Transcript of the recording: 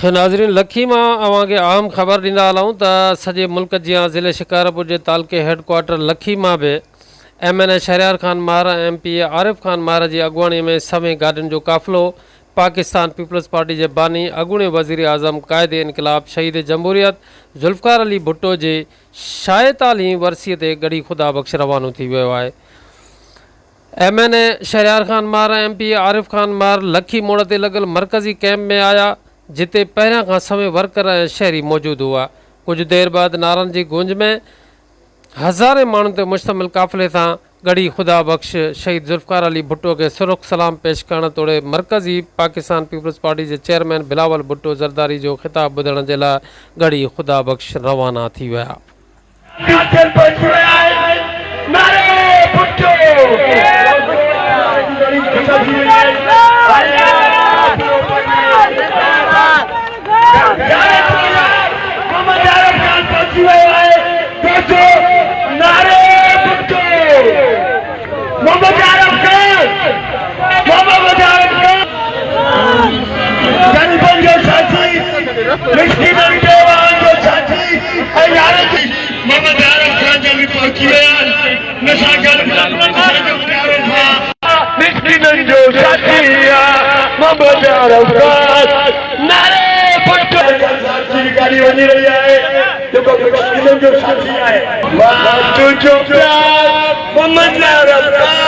नाज़रीन लखी में अवांखे अहम ख़बर ॾींदा हलूं त सॼे मुल्क जी ज़िले शिकारपुर के तालके हेडक्वार्टर लखी में भी MNA शहरियार खान मार MP आरिफ खान मार की अगवानी में सवें गाड़ियुनि जो काफ़िलो पाकिस्तान पीपल्स पार्टी के बानी अगूणे वज़ीर आज़म कायद इनकलाब शहीद जमहूरियत जुल्फ़कार अली भुट्टो के शायतालीं वरसीअ ते गड़ी खुदा बख़्श रवानो थी वियो आहे। MNA शहरियार खान मार MP आरिफ खान मार लखी मोड़ ते लगल मरकज़ी कैंप में आया जिते पहिरियां खां सवें वर्कर ऐं शहरी मौजूद हुआ। कुछ देर बाद नारनि जी गूंज में हज़ारे माण्हुनि ते मुश्तमिल काफ़िले सां गड़ी खुदा बख़्श शहीद जुल्फ़कार अली भुट्टो के सुरख सलाम पेश करण तोड़े मरकज़ी पाकिस्तान पीपल्स पार्टी के चेयरमैन बिलावल भुट्टो ज़रदारी जो ख़िताब ॿुधण जे लाइ गड़ी खुदा बख़्श रवाना थी विया। मोहम्मद